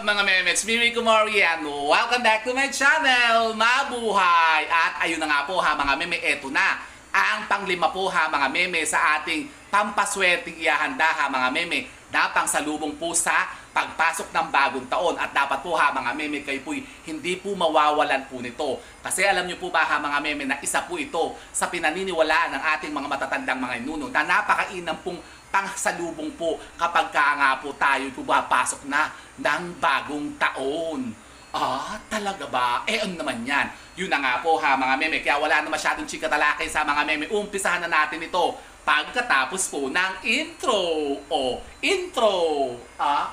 mga memets? Mimi Kumori yan. Welcome back to my channel, Mabuhay! At ayun na nga po ha mga meme, eto na ang panglima po ha mga meme sa ating pampaswerteng ihahanda ha mga meme na pangsalubong po sa pagpasok ng bagong taon. At dapat po ha mga meme, kayo po hindi po mawawalan po nito. Kasi alam nyo po ba ha mga meme na isa po ito sa pinaniniwalaan ng ating mga matatandang mga inuno na napakainam pong pangsalubong po kapag nga po tayo pumapasok na ng bagong taon. Ah, talaga ba? Eh ano naman yan? Yun na nga po ha mga meme. Kaya wala na masyadong chika-talakay sa mga meme. Umpisahan na natin ito pagkatapos po ng intro. O, intro! Ah?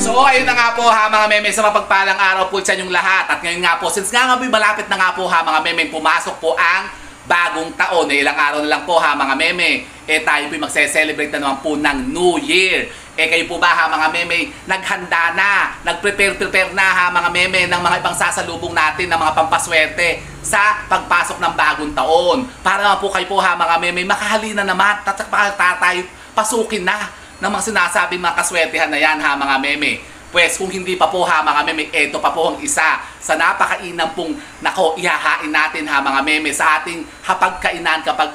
So, ayun na nga po ha mga meme, sa mapagpalang araw po sa inyong lahat. At ngayon nga po, since nga malapit na nga po ha mga meme, pumasok po ang bagong taon. Ilang araw na lang po ha mga meme, tayo po magse-celebrate na naman po ng New Year. Kayo po ba ha mga meme, naghanda na, nag-prepare na ha mga meme ng mga ibang sasalubong natin ng mga pampaswerte sa pagpasok ng bagong taon. Para naman po kayo po ha mga meme, makahalina naman, tayo pasukin na ng mga sinasabing mga kaswertehan na yan ha mga meme. Pues kung hindi pa po ha mga meme, eto pa po ang isa sa napakainam pong ihahain natin ha mga meme sa ating hapagkainan kapag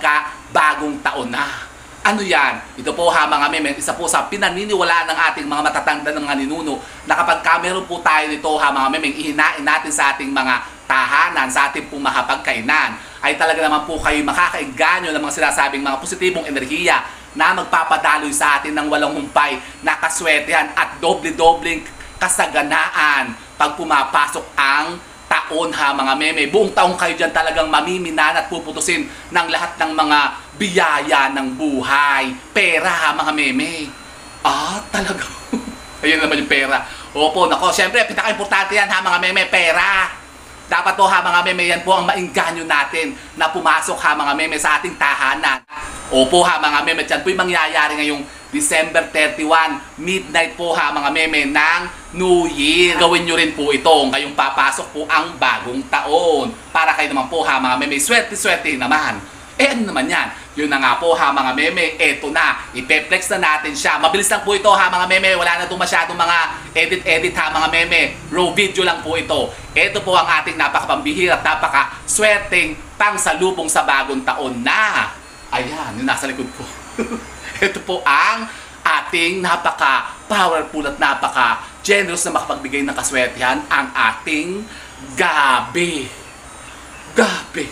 bagong taon na. Ano yan? Ito po ha mga meme, isa po sa pinaniniwalaan ng ating mga matatanda ng mga ninuno na kapag meron po tayo nito ha mga meme, ihinain natin sa ating mga tahanan, sa ating pong mahapagkainan, ay talaga naman po kayo makakainganyo ng mga sinasabing mga positibong enerhiya na magpapadaloy sa atin ng walang humpay na kaswertehan at doble-dobleng kasaganaan pag pumapasok ang taon ha mga meme. Buong taong kayo dyan talagang mamiminan at puputusin ng lahat ng mga biyaya ng buhay. Pera ha mga meme. Ah, talaga. Ayun naman yung pera. Opo, nako, syempre, pinaka-importante yan ha mga meme, pera. Dapat po ha mga meme, yan po ang mainganyo natin na pumasok ha mga meme sa ating tahanan. Opo ha mga meme, dyan po yung mangyayari ngayong December 31, midnight po ha mga meme ng New Year. Gawin nyo rin po ito ngayong papasok po ang bagong taon. Para kayo naman po ha mga meme, swerte-swerte naman. Ano naman yan? Yun na nga po ha mga meme, eto na, ipeplex na natin siya. Mabilis lang po ito ha mga meme, wala na itong masyadong mga edit-edit ha mga meme. Raw video lang po ito. Ito po ang ating napakapambihira at napaka-swerteng pangsalubong sa bagong taon na. Ayan, yung nasa likod ko. Ito po ang ating napaka-powerful at napaka-generous na makapagbigay ng kaswertihan, ang ating gabi. Gabi.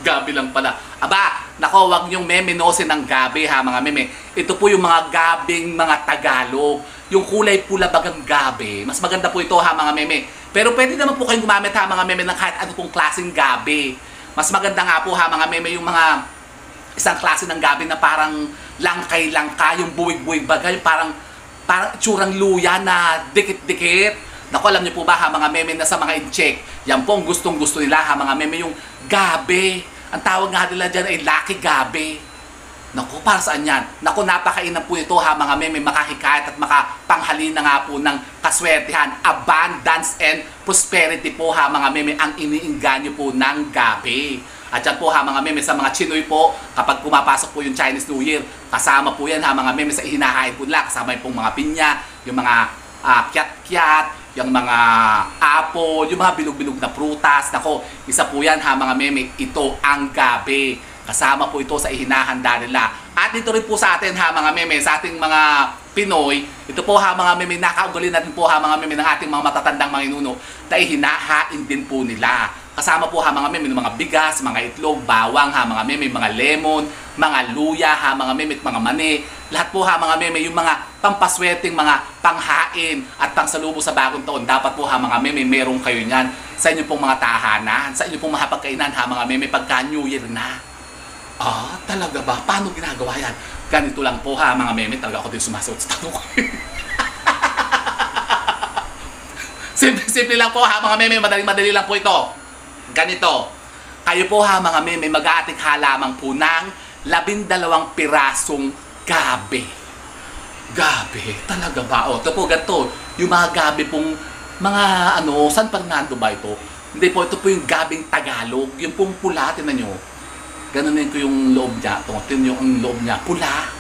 Gabi lang pala. Aba, nako, wag niyong memenosin ng gabi ha mga meme. Ito po yung mga gabing mga Tagalog. Yung kulay pula bagang gabi. Mas maganda po ito ha mga meme. Pero pwede naman po kayong gumamit ha mga meme ng kahit ano pong klaseng gabi. Mas maganda nga po ha mga meme yung mga isang klase ng gabi na parang langkay-langka, yung buwig-buwig bagay, parang itsurang luya na dikit-dikit. Naku, alam niyo po ba ha mga meme na sa mga in-check, yan po ang gustong-gusto nila ha mga meme, yung gabi. Ang tawag nga nila dyan ay lucky gabi. Naku, para saan yan? Naku, napakainam po ito ha mga meme, makahikayat at makapanghalina nga po ng kaswertihan, abundance and prosperity po ha mga meme ang iniinganyo po ng gabi. At yan po ha mga meme sa mga Chinoy po, kapag pumapasok po yung Chinese New Year, kasama po yan ha mga meme sa ihinahain po nila, kasama yung pong mga pinya, yung mga kiat-kiat, yung mga apple, yung mga bilog-bilog na prutas. Nako, isa po yan ha mga meme, ito ang gabi. Kasama po ito sa ihinahanda nila. At dito rin po sa atin ha mga meme, sa ating mga Pinoy, ito po ha mga meme, nakaugali natin po ha mga meme ng ating mga matatandang mga inuno na ihinahain din po nila. Kasama po ha mga meme ng mga bigas, mga itlog, bawang ha mga meme, mga lemon, mga luya ha mga meme, mga mani. Lahat po ha mga meme, yung mga pampaswerteng mga panghain at pangsalubong sa bagong taon. Dapat po ha mga meme, meron kayo niyan sa inyong pong mga tahanan, sa inyong pong mahapagkainan ha mga meme pagka New Year na. Ah, talaga ba? Paano ginagawa yan? Ganito lang po ha mga meme, talaga ako din sumasagot sa tanong ko. Simple lang po ha mga meme, madali lang po ito. Ganito, kayo po ha mga meme, mag-aatikha lamang po ng 12 pirasong gabi. Gabi, talaga ba? O, ito po ganito, yung mga gabi pong mga San Fernando ba ito? Hindi po, ito po yung gabing Tagalog, yung pong pula, tinan nyo. Ganunin ko yung loob niya, tingnan nyo ang loob niya, pula.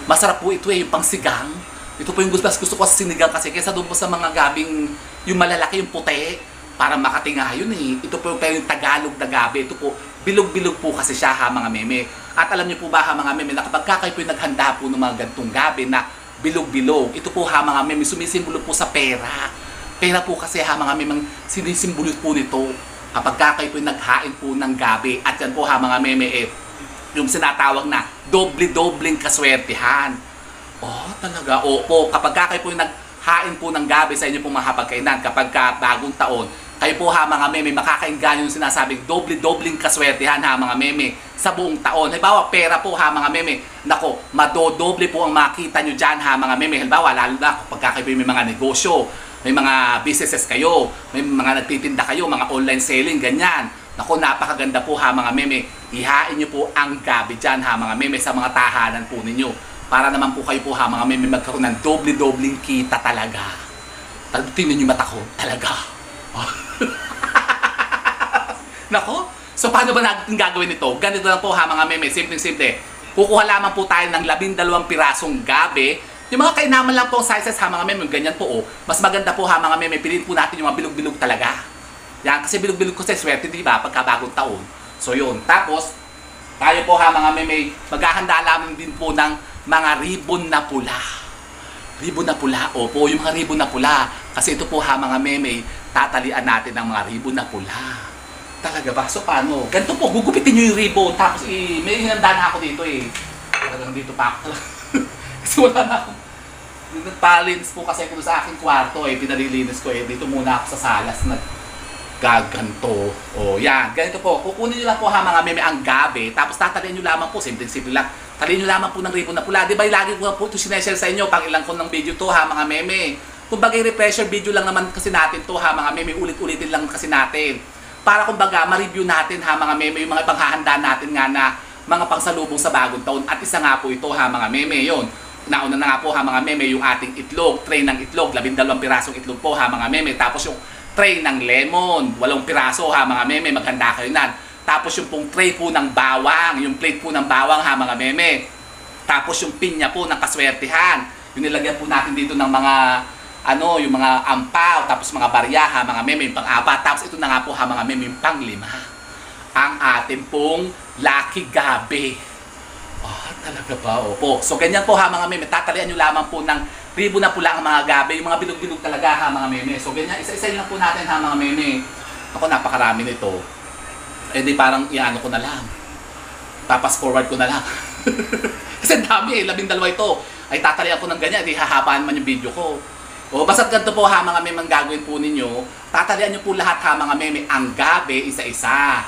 Masarap po ito eh, yung pangsigang. Ito po yung gusto ko sa sinigang kasi kaysa doon po sa mga gabing, yung malalaki, yung puti. Para makatinga yun eh. Ito po yung Tagalog na gabi. Ito po, bilog-bilog po kasi siya ha mga meme. At alam niyo po ba ha mga meme, na kapag kayo po yung naghanda po ng mga gantong gabi na bilog-bilog, ito po ha mga meme, sumisimbolo po sa pera. Pera po kasi ha mga meme, sinisimbolo po nito. Kapag kayo po yung naghain po ng gabi. At yan po ha mga meme eh, yung sinatawag na doble-dobleng kaswertihan. Oh, talaga? Opo, kapag kayo po yung naghain po ng gabi sa inyo pong mga hapagkainan, kapag bagong taon, kayo po ha mga meme, makakainganyo yung sinasabing doble-dobleng kaswertihan ha mga meme sa buong taon. Halimbawa, pera po ha mga meme, nako, madodoble po ang makita nyo dyan ha mga meme. Halimbawa, lalo na kapag kayo po may mga negosyo, may mga businesses kayo, may mga nagtitinda kayo, mga online selling, ganyan. Naku, napakaganda po ha mga meme. Ihain nyo po ang gabi dyan ha mga meme sa mga tahanan po ninyo. Para naman po kayo po ha mga meme magkaroon ng doble-dobling kita talaga. Tingnan nyo mata ko, talaga. Nako, so paano ba natin gagawin ito? Ganito lang po ha mga meme, simple-simple. Kukuha lamang po tayo ng 12 pirasong gabi. Yung mga kainaman lang po ang sizes ha mga meme, ganyan po oh. Mas maganda po ha mga meme, piliin po natin yung mga bilog-bilog talaga. Yan, kasi bilog-bilog ko sa swerte, di ba? Pagkabagong taon. So yun, tapos, tayo po ha mga meme, maghahanda lamang din po ng mga ribbon na pula. Ribbon na pula, opo, yung mga ribbon na pula. Kasi ito po ha mga meme, tatalian natin ng mga ribbon na pula. Talaga ba? So paano? Ganito po, gugupitin nyo yung ribbon, tapos may hinanda na ako dito eh. Talagang dito pa ako talaga. Kasi wala na ako. Nagpalins po kasi ako sa aking kwarto eh, pinalilinis ko eh. Dito muna ako sa salas gaganto. O yan, ganito po. Kukunin nyo lang po ha mga meme ang gabi, tapos tatalian nyo lamang po, simple-simple lang. Talian nyo lamang po ng ribbon na pula. Di ba lagi ko po ito sineshare sa inyo, pang ilang ko ng video to ha mga meme. Kumbaga refresher video lang naman kasi natin to ha mga meme, ulit-ulitin lang kasi natin. Para kumbaga ma-review natin ha mga meme, yung mga panghahanda natin nga na mga pangsalubong sa bagong taon. At isa nga po ito ha mga meme, yun. Nauna na nga po ha mga meme, yung ating itlog, tray ng itlog, 12 pirasong itlog po ha mga meme. Tapos yung tray ng lemon, 8 piraso ha mga meme, maghanda kayo nan. Tapos yung pong tray po ng bawang, yung plate po ng bawang ha mga meme. Tapos yung pinya po ng kaswertihan, yung nilagyan po natin dito ng mga yung mga ampaw, tapos mga barya ha mga meme, yung pang-apat. Tapos ito na nga po ha mga meme, yung pang-5, ang ating pong lucky gabi. Ah, talaga ba? Opo. So ganyan po ha mga meme, tatalian nyo lamang po ng ribbon na pula ang mga gabi, yung mga bilog-bilog talaga ha mga meme. So ganyan, isa-isa lang po natin ha mga meme. Ako, napakarami nito. Eh di parang iano ko na lang. Papas forward ko na lang. Kasi dami eh, 12 ito. Ay tatalian ko ng ganyan, di hahabaan man yung video ko. O basta't ganito po ha mga meme ang gagawin po ninyo. Tatalian nyo po lahat ha mga meme ang gabi, isa-isa.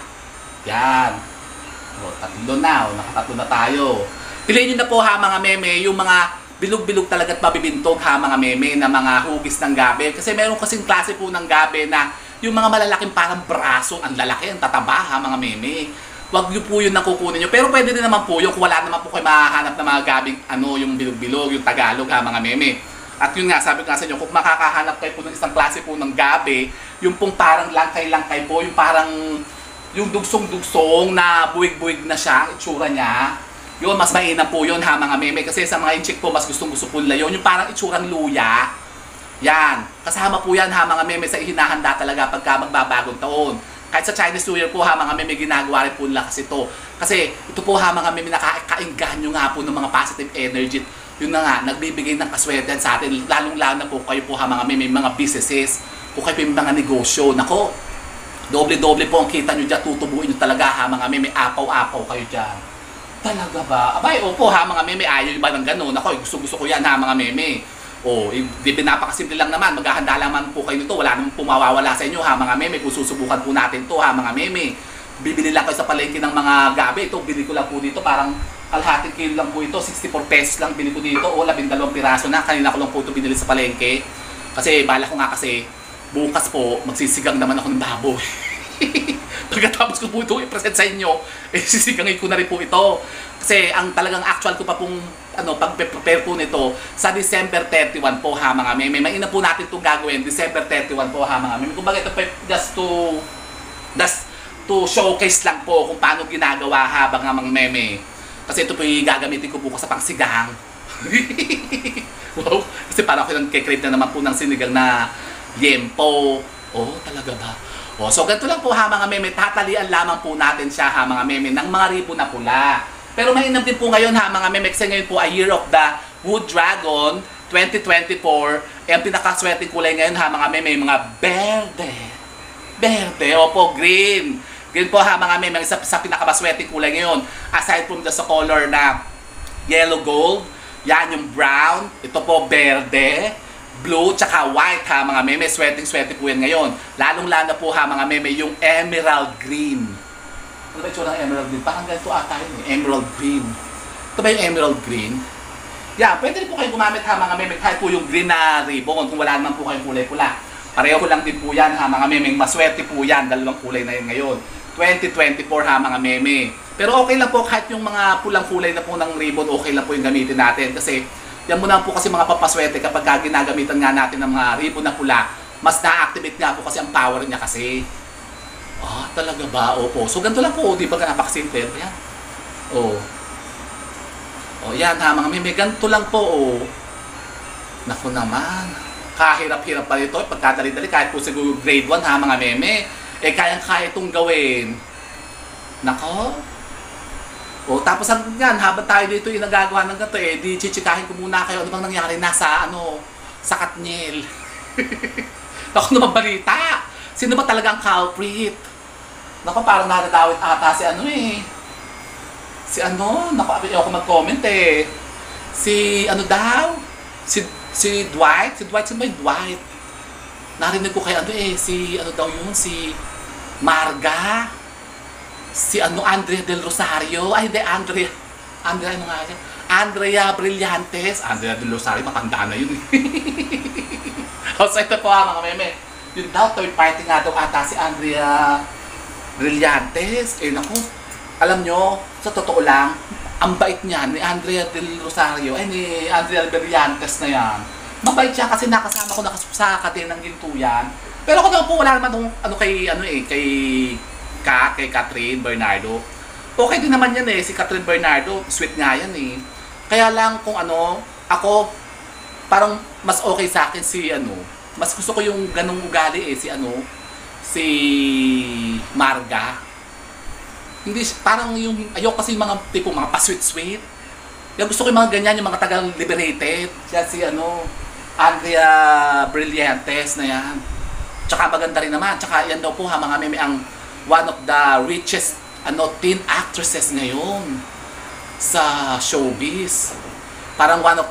Yan. O, tatlo na. O, nakatatlo na tayo. Piliin nyo na po ha mga meme yung mga bilog-bilog talaga at mabibintog ha mga meme na mga hugis ng gabi. Kasi meron kasing klase po ng gabi na yung mga malalaking parang braso, ang lalaki, ang tataba ha mga meme. Huwag nyo po yun nakukunin nyo. Pero pwede din naman po yung kung wala naman po kayo mahahanap na mga gabing yung bilog-bilog, yung Tagalog ha mga meme. At yun nga, sabi ko nga sa inyo, kung makakahanap kayo po ng isang klase po ng gabi, yung pong parang langkay-langkay po, yung parang yung dugsong-dugsong na buwig-buwig na siya, itsura niya. Yun, mas mainam po yun ha mga meme. Kasi sa mga inchik po, mas gustong-gusto po nila yun. Yung parang itsurang luya. Yan. Kasama po yan ha mga meme sa ihinahanda talaga pagka magbabagong taon. Kahit sa Chinese New Year po ha mga meme, ginagawa rin po nila kasi ito. Kasi ito po ha mga meme, nakakainganyo nga po ng mga positive energy. Yun na nga, nagbibigay ng kaswertehan sa atin. Lalong-lalo na po kayo po ha mga meme, mga businesses. Kung kayo po yung mga negosyo. Nako, doble-doble po ang kita nyo dyan. Tutubuin nyo talaga ha mga meme, apaw-apaw kayo dyan. Talaga ba? Abay, opo ha mga meme, ayaw ba ng gano'n? Ako, gusto-gusto ko yan ha mga meme. O, di pinapakasimple lang naman, maghahanda naman po kayo nito, wala naman po mawawala sa inyo ha mga meme, kung susubukan po natin to ha mga meme. Bibili lang kayo sa palengke ng mga gabi, ito, bili ko lang po dito, parang kalahating kilo lang po ito, 64 pesos lang bili ko dito, o 12 piraso na, kanina ko lang po ito binili sa palengke. Kasi bala ko nga kasi, bukas po, magsisigang naman ako ng baboy. Pagkatapos ko po ito i-present sa inyo, sisigangin ko na rin po ito. Kasi ang talagang actual ko pa pong pag-prepare po nito sa December 31 po ha mga meme. Mainam po natin itong gagawin, December 31 po ha mga meme. Kung bakit ito just to showcase lang po kung paano ginagawa habang mga meme. Kasi ito po yung gagamitin ko bukas sa pangsigang. Wow, kasi parang ako nang kikrave na naman po ng sinigang na yempo. Oh, talaga ba? Oh, so ganito lang po ha mga meme, tatalian lamang po natin siya ha mga meme ng mga ribbon na pula. Pero mainam din po ngayon ha mga meme, kasi ngayon po ay Year of the Wood Dragon 2024. Eh, ang pinakaswerteng kulay ngayon ha mga meme, mga berde. Berde, opo, green. Green po ha mga meme, isa sa pinakabaswerteng kulay ngayon. Aside from the sa color na yellow gold, yan yung brown, ito po berde, blue, tsaka white ha mga meme. Swerteng-swerte po yan ngayon. Lalong-lalo po ha mga meme, yung emerald green. Ano ba yung tsura ng emerald green? Parang ganito ata yun eh, emerald green. Ito ba yung emerald green? Yan, pwede rin po kayo gumamit ha mga meme, kahit po yung green na ribbon, kung wala naman po kayong kulay pula. Pareho lang din po yan ha mga meme, maswerte po yan, dalawang kulay na yun ngayon. 2024 ha mga meme. Pero okay lang po kahit yung mga pulang kulay na po ng ribbon, okay lang po yung gamitin natin. Kasi yan muna po kasi mga papaswerte kapag ginagamitan nga natin ng mga ribbon na pula, mas na-activate nga po kasi ang power niya kasi. Ah, talaga ba? Opo. So ganito lang po, di ba napakasimple? Yan. Oh. Oh, yan ha mga meme, ganito lang po oh. Naku naman. Kahirap-hirap pa ito, pagkadali-dali, kahit po siguro grade 1 ha mga meme. Eh kayang-kaya itong gawin. Nako. O tapos yan, habang tayo dito yung nagagawa ng ganito eh, di chichikahin ko muna kayo ano bang nangyari nasa sa Katniel. Naku naman balita. Sino ba talaga ang culprit? Naku parang nadadawit ata si naku ako mag-comment eh. Si daw? Si Dwight? Si Dwight, sino ba yung Dwight? Narinig ko kay si daw yun, si Marga. Si Andrea Del Rosario, ay hindi, Andrea ano nga yan? Andrea Brillantes. Andrea Del Rosario, matanda na yun. So ito po mga meme, yun daw, third party nga daw ata si Andrea Brillantes. Eh naku, alam nyo, sa totoo lang, ang bait niya ni Andrea Del Rosario, ni Andrea Brillantes na yan. Mabait siya kasi nakasama ko sa katinang ginto yan. Pero ako daw po, wala naman kay Catherine Bernardo. Okay din naman yan si Catherine Bernardo, sweet nga yan Kaya lang kung ako parang mas okay sa akin mas gusto ko yung ganung ugali si Marga. Hindi parang yung ayoko kasi yung mga tipo mga pa-sweet. Yung gusto ko yung mga ganyan, yung mga tagang liberated. Siya si Andrea Brillantes na yan. Tsaka maganda rin naman. Tsaka yan daw po mga meme ang one of the richest teen actresses ngayon sa showbiz. Parang one of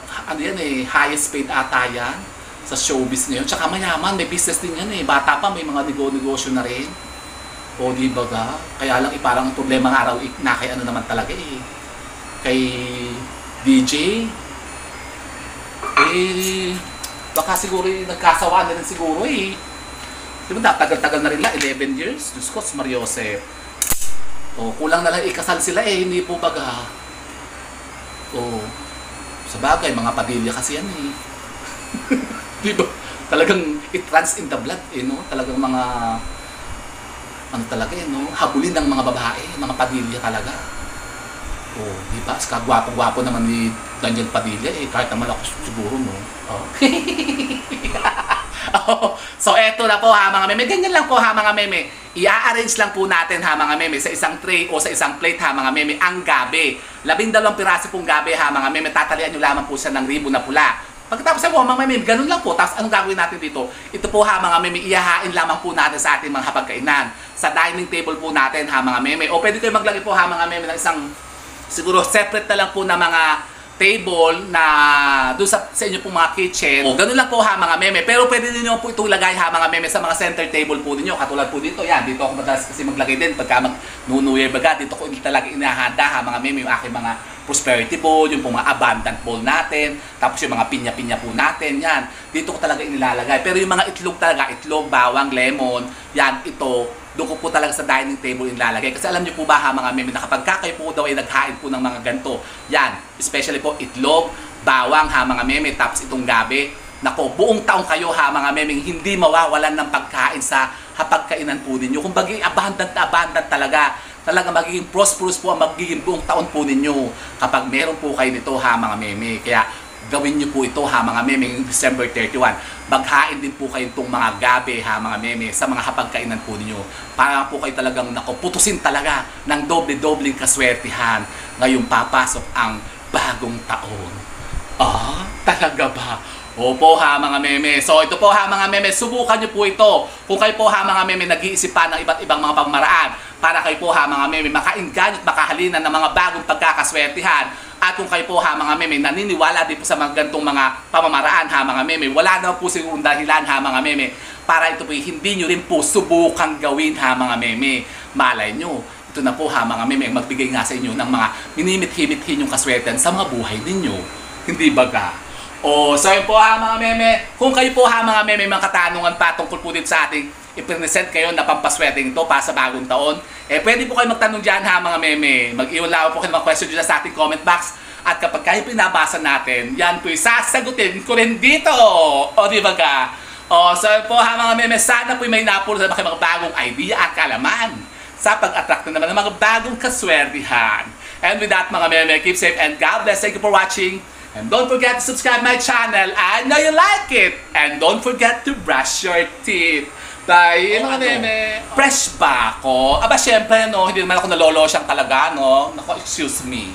highest paid ata yan sa showbiz ngayon. Tsaka mayaman, may business din yan Bata pa, may mga negosyo na rin. O di ba ga? Kaya lang parang problema ng araw na kay naman talaga kay DJ. Baka siguro nagkasawaan na rin siguro Di ba tagal-tagal na rin 11 years? Diyos ko, Mario Joseph. O, kulang na lang ikasal sila hindi po baga. O, sa bagay, mga Padilla kasi yan Di ba? Talagang it runs in the blood no? Talagang mga talaga habulin ng mga babae, mga Padilla talaga. O, di ba? Gwapo-gwapo naman ni Daniel Padilla kahit naman ako siguro Oh. So eto na po ha mga meme, ganyan lang po ha mga meme. I-arrange lang po natin ha mga meme sa isang tray o sa isang plate ha mga meme ang gabi. 12 piraso pong gabi ha mga meme, tatalian nyo lamang po siya ng ribbon na pula. Pagkatapos po mga meme, ganun lang po. Tapos anong gagawin natin dito? Ito po ha mga meme, ihahain lamang po natin sa ating mga hapagkainan. Sa dining table po natin ha mga meme. O pwede kayo maglagay po ha mga meme ng isang siguro separate na lang po na mga table na doon sa inyo pong mga kitchen. O, ganun lang po ha mga meme. Pero pwede din nyo po itong lagay ha mga meme sa mga center table po ninyo. Katulad po dito, yan. Dito ako madalas kasi maglagay din. Pagka mag-New Year baga, dito ko talaga inahanda ha mga meme. Yung aking mga prosperity bowl, yung pong mga abundant bowl natin. Tapos yung mga pinya-pinya po natin. Yan. Dito ko talaga inilalagay. Pero yung mga itlog talaga, itlog, bawang, lemon, yan, ito, doon ko po talaga sa dining table inilalagay. Kasi alam niyo po ba ha mga meme, na kapag kayo po daw ay naghain po ng mga ganito, yan, especially po itlog, bawang ha mga meme, tapos itong gabi, nako, buong taong kayo ha mga meme, hindi mawawalan ng pagkain sa hapagkainan po ninyo. Kung bagay abundant talaga. talaga magiging prosperous po ang magiging buong taon po ninyo kapag meron po kayo nito ha mga meme. Kaya gawin nyo po ito ha mga meme yung December 31. Maghain din po kayo itong mga gabi ha mga meme sa mga hapagkainan po ninyo. Para po kayo talagang putusin talaga ng doble-dobling kaswertihan ngayong papasok ang bagong taon. Ah, talaga ba? Opo ha mga meme. So ito po ha mga meme, subukan nyo po ito. Kung kayo po ha mga meme nag-iisip pa ng iba't ibang mga pagmaraan para kayo po ha mga meme makainganyo at makahalinan ng mga bagong pagkakaswertihan. At kung kayo po ha mga meme naniniwala din po sa mga gantong mga pamamaraan ha mga meme, wala na po sigurong dahilan ha mga meme para ito po hindi nyo rin po subukang gawin ha mga meme. Malay nyo, ito na po ha mga meme magbigay nga sa inyo ng mga minimit-himit-hin yung kaswertihan sa mga buhay ninyo. Hindi ba ga? O, so yun po ha mga meme. Kung kayo po ha mga meme mga katanungan pa tungkol po dito sa ating i-present kayo na pampaswerteng ito para sa bagong taon, pwede po kayo magtanong dyan ha mga meme. Mag-iwan lang po kayo ng mga question dyan sa ating comment box. At kapag kayo pinabasa natin, yan po sasagutin ko rin dito. O di ba ka? O, so yun po ha mga meme. Sana po may napulot na mga bagong idea at kalaman sa pag-attract na naman ng mga bagong kaswertihan. And with that mga meme, keep safe and God bless. Thank you for watching. And don't forget to subscribe my channel. I know you like it. And don't forget to brush your teeth. Bye, mga meme. Fresh ba ako? Aba, syempre, no, hindi naman ako nalolosyang talaga, no? Nako, excuse me.